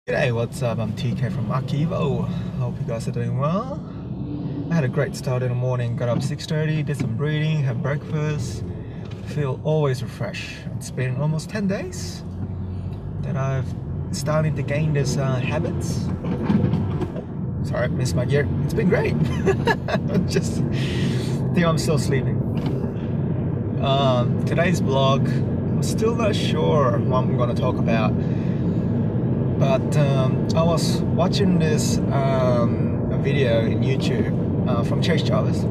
G'day, what's up? I'm TK from ArchiEvo. Hope you guys are doing well. I had a great start in the morning, got up 6:30, did some breathing, had breakfast. Feel always refreshed. It's been almost 10 days that I've started to gain this habits. Sorry, I missed my gear. It's been great. Just think I'm still sleeping. Today's vlog, I'm still not sure what I'm gonna talk about. But I was watching this a video in YouTube from Chase Jarvis,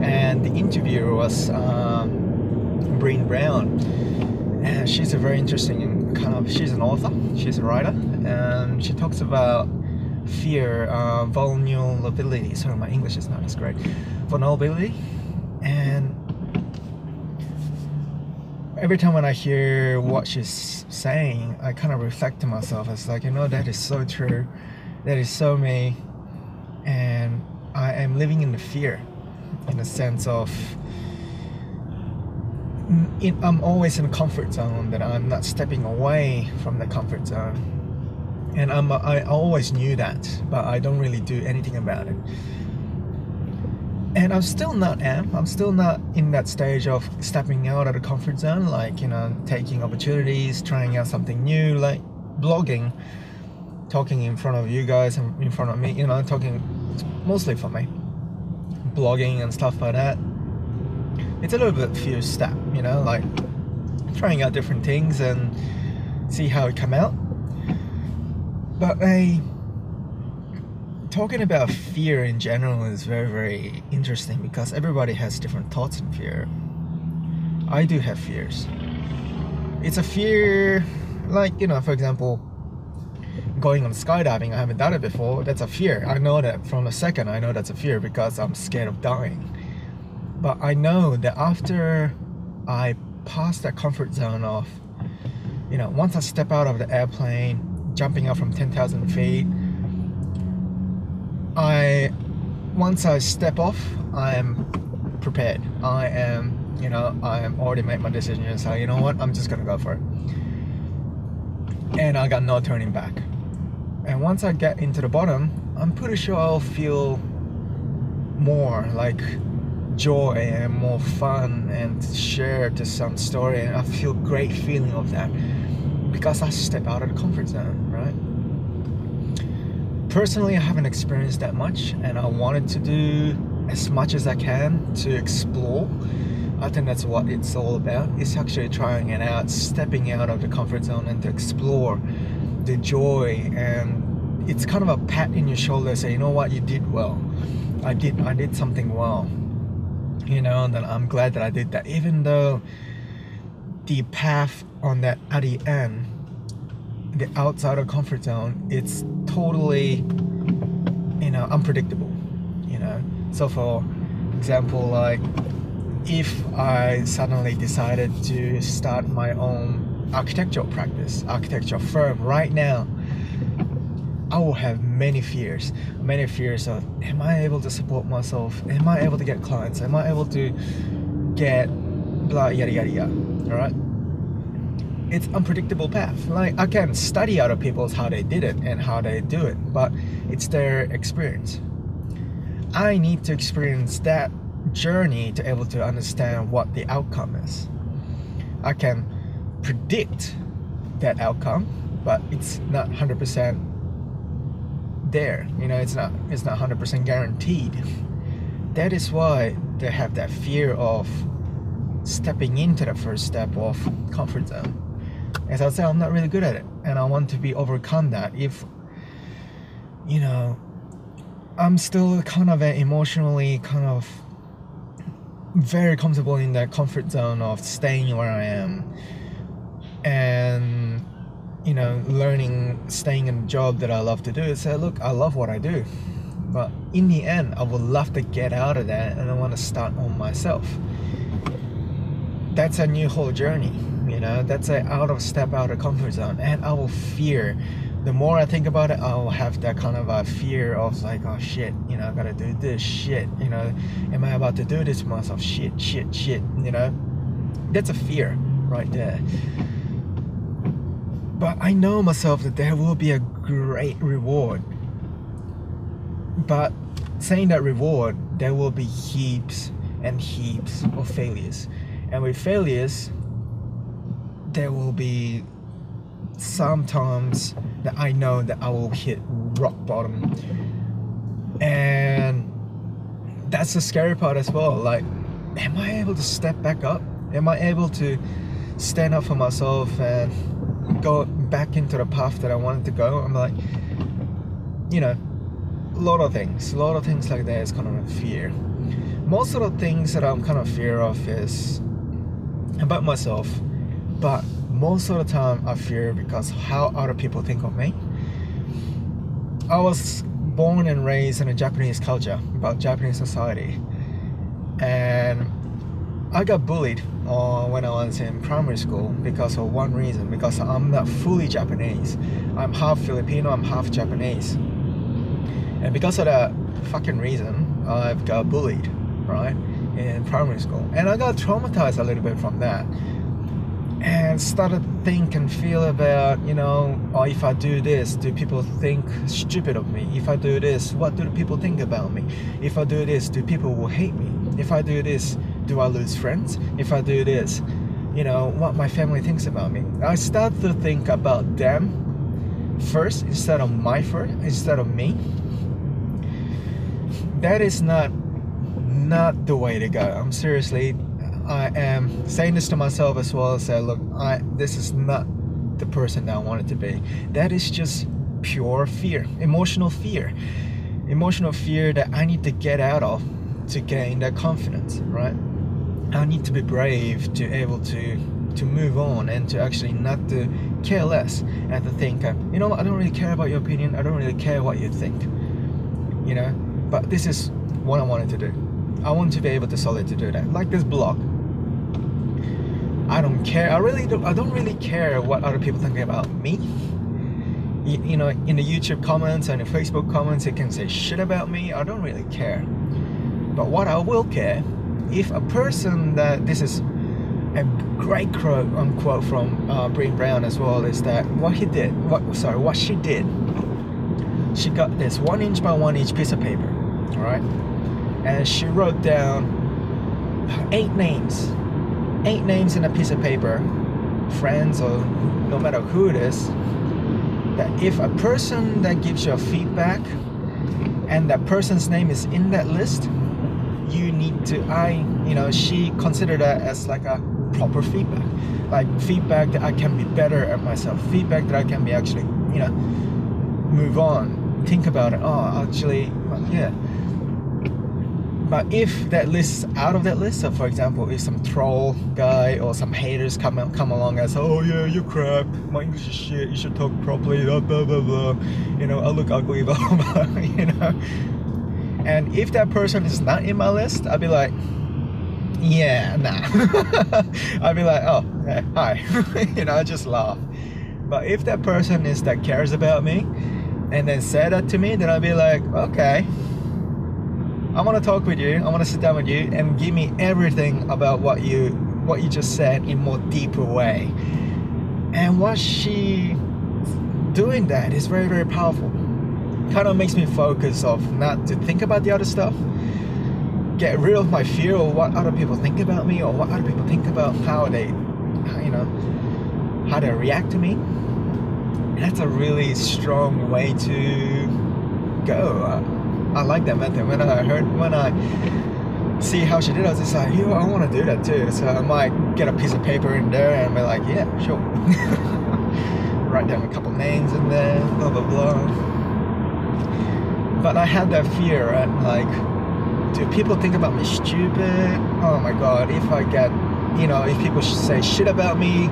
and the interviewer was Breen Brown, and she's a very interesting she's an author, she's a writer, and she talks about fear, vulnerability. Sorry, my English is not as great. Vulnerability. And every time when I hear what she's saying, I kind of reflect to myself. It's like, that is so true. That is so me. And I am living in the fear, in the sense of I'm always in a comfort zone, that I'm not stepping away from the comfort zone. And I always knew that, but I don't really do anything about it. And I'm still not in that stage of stepping out of the comfort zone, like, taking opportunities, trying out something new, like blogging, talking in front of you guys and in front of me, talking mostly for me, blogging and stuff like that. It's a little bit few step, like trying out different things and see how it come out. But talking about fear in general is very, very interesting, because everybody has different thoughts and fear. I do have fears. It's a fear, like, for example, going on skydiving. I haven't done it before. That's a fear. I know that from the second. I know that's a fear because I'm scared of dying. But I know that after I pass that comfort zone of, once I step out of the airplane, jumping out from 10,000 feet, once I step off, I am prepared. I am already made my decision and say, I'm just gonna go for it. And I got no turning back. And once I get into the bottom, I'm pretty sure I'll feel more like joy and more fun and share to some story, and I feel great feeling of that because I step out of the comfort zone, right? Personally, I haven't experienced that much, and I wanted to do as much as I can to explore. I think that's what it's all about. It's actually trying it out, stepping out of the comfort zone and to explore the joy. And it's kind of a pat in your shoulder, say, what, you did well. I did something well. And then I'm glad that I did that, even though the path on that at the end, the outside of comfort zone, it's totally unpredictable. So for example, like if I suddenly decided to start my own architectural firm right now, I will have many fears of, am I able to support myself? Am I able to get clients? Am I able to get blah, yada yada yada, all right? It's unpredictable path. Like, I can study other people's how they did it and how they do it, but it's their experience. I need to experience that journey to able to understand what the outcome is. I can predict that outcome, but it's not 100% there. It's not 100% guaranteed. That is why they have that fear of stepping into the first step of comfort zone. As I said, I'm not really good at it, and I want to be overcome that. If I'm still kind of emotionally very comfortable in that comfort zone of staying where I am, and learning, staying in a job that I love to do. Say, look, I love what I do, but in the end, I would love to get out of that, and I want to start on myself. That's a new whole journey. That's a out of comfort zone, and I will fear. The more I think about it, I will have that kind of a fear of like, oh shit, I gotta do this shit, am I about to do this to myself? Shit. That's a fear right there. But I know myself that there will be a great reward. But saying that reward, there will be heaps and heaps of failures. And with failures, there will be sometimes that I know that I will hit rock bottom. And that's the scary part as well. Like, am I able to step back up? Am I able to stand up for myself and go back into the path that I wanted to go? I'm like, a lot of things like that is kind of a fear. Most of the things that I'm kind of fear of is about myself, but most of the time I fear because how other people think of me. I was born and raised in a Japanese culture, about Japanese society, and I got bullied when I was in primary school because of one reason, because I'm not fully Japanese. I'm half Filipino, I'm half Japanese. And because of that fucking reason, I've got bullied, right, in primary school. And I got traumatized a little bit from that. And started think and feel about, oh, if I do this, do people think stupid of me? If I do this, what do the people think about me? If I do this, do people will hate me? If I do this, do I lose friends? If I do this, what my family thinks about me. I start to think about them first instead of me. That is not the way to go. I'm seriously, I am saying this to myself as well. Say, look, this is not the person that I wanted to be. That is just pure fear, emotional fear that I need to get out of to gain that confidence, right? I need to be brave to able to move on and to actually not to care less and to think, I don't really care about your opinion. I don't really care what you think, but this is what I wanted to do. I want to be able to solidly do that. Like this blog. I don't care. I don't really care what other people think about me. In the YouTube comments and the Facebook comments, they can say shit about me. I don't really care. But what I will care, if a person that this is a great quote unquote from Brené Brown as well, is that what she did. She got this 1 inch by 1 inch piece of paper, all right, and she wrote down 8 names in a piece of paper, friends or no matter who it is, that if a person that gives you a feedback and that person's name is in that list, you need to, she considered that as like a proper feedback, like feedback that I can be better at myself, feedback that I can be actually, move on, think about it, yeah. But if that list out of that list, so for example, if some troll guy or some haters come along and say, oh yeah, you crap, my English is shit, you should talk properly, blah blah blah blah, I look ugly, blah blah, And if that person is not in my list, I'll be like, yeah, nah. I'll be like, oh, hi, I just laugh. But if that person is that cares about me and then say that to me, then I'll be like, okay, I want to talk with you, I want to sit down with you and give me everything about what you just said in more deeper way. And what she doing that is very, very powerful. Kind of makes me focus of not to think about the other stuff, get rid of my fear of what other people think about me or what other people think about how they react to me. And that's a really strong way to go. I like that method. When I see how she did it, I was just like, I want to do that too. So I might get a piece of paper in there and be like, yeah, sure. Write down a couple names in there, blah blah blah. But I had that fear, right? Like, do people think about me stupid? Oh my god, if I get, if people say shit about me,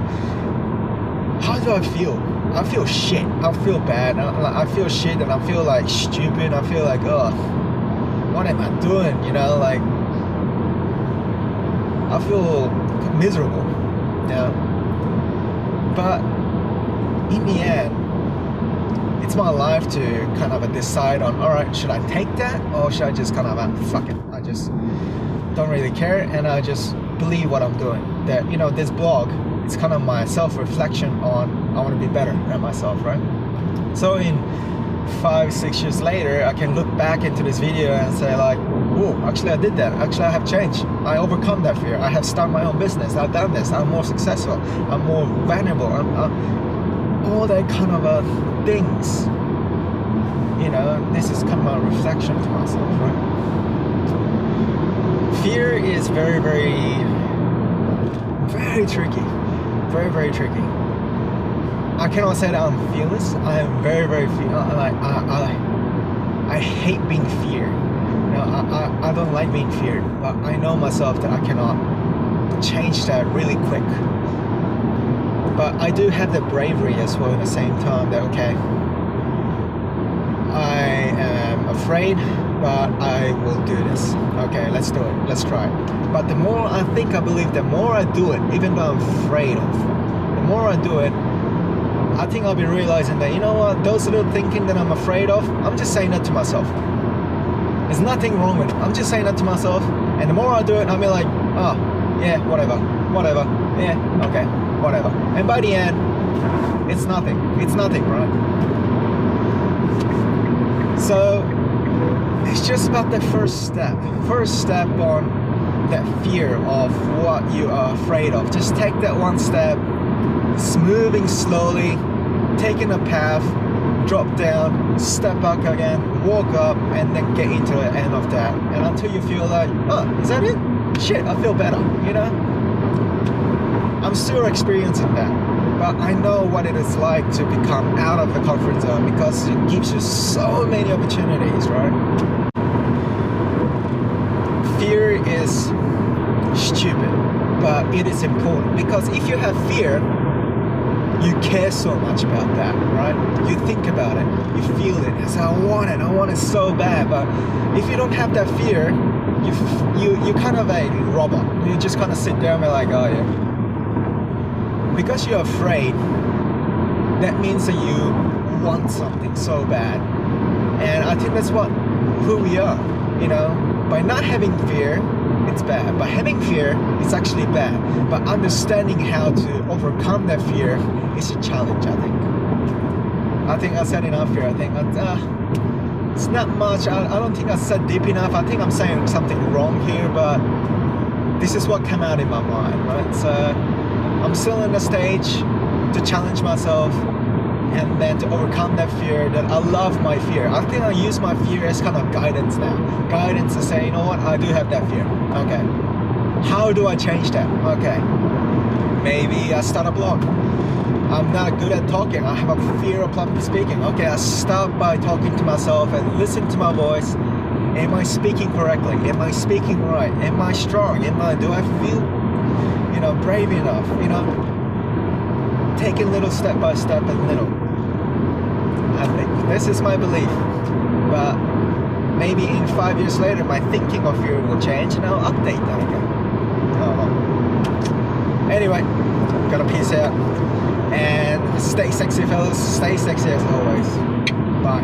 how do I feel? I feel shit. I feel bad. I feel shit and I feel like stupid. I feel like, oh, what am I doing? Like, I feel miserable. But in the end, it's my life to kind of decide on, all right, should I take that or should I just kind of, fuck it. I just don't really care and I just believe what I'm doing. That, this blog, it's kind of my self-reflection on I want to be better at myself, right? So in 5-6 years later, I can look back into this video and say like, oh, actually I did that. Actually I have changed. I overcome that fear. I have started my own business. I've done this. I'm more successful. I'm more valuable. All that kind of things. You know, this is kind of a reflection to myself, right? Fear is very, very, very tricky. Very, very tricky. I cannot say that I'm fearless. I am very, very I hate being feared. You know, I don't like being feared, but I know myself that I cannot change that really quick. But I do have the bravery as well at the same time that, okay, I am afraid, but I will do this. Okay, let's do it. Let's try it. But the more I think, I believe, the more I do it, even though I'm afraid of, the more I do it, I think I'll be realizing that, you know what, those little thinking that I'm afraid of, I'm just saying that to myself. There's nothing wrong with it. I'm just saying that to myself. And the more I do it, I'll be like, oh, yeah, whatever, yeah, okay, whatever. And by the end, it's nothing, right? So, it's just about the first step on that fear of what you are afraid of. Just take that one step, moving slowly, taking a path, drop down, step back again, walk up, and then get into the end of that. And until you feel like, oh, is that it? Shit, I feel better, you know? I'm still experiencing that, but I know what it is like to become out of the comfort zone because it gives you so many opportunities, right? Fear is stupid, but it is important because if you have fear, you care so much about that, right? You think about it, you feel it. It's I want it so bad. But if you don't have that fear, you kind of a robot. You just kind of sit there and be like, oh yeah. Because you're afraid, that means that you want something so bad. And I think that's who we are, you know? By not having fear, it's bad. By having fear, it's actually bad. But understanding how to overcome that fear is a challenge, I think I said enough here. I think it's not much. I don't think I said deep enough. I think I'm saying something wrong here, but this is what came out in my mind, right? So I'm still in the stage to challenge myself and then to overcome that fear. That I love my fear. I think I use my fear as kind of guidance now. Guidance to say, you know what, I do have that fear. Okay. How do I change that? Okay. Maybe I start a blog. I'm not good at talking. I have a fear of public speaking. Okay, I start by talking to myself and listen to my voice. Am I speaking correctly? Am I speaking right? Am I strong? Do I feel, you know, brave enough? You know, taking little step by step and little. I think this is my belief. But maybe in 5 years later, my thinking of fear will change and I'll update that again. Anyway, gotta peace out. And stay sexy, fellas. Stay sexy as always. Bye.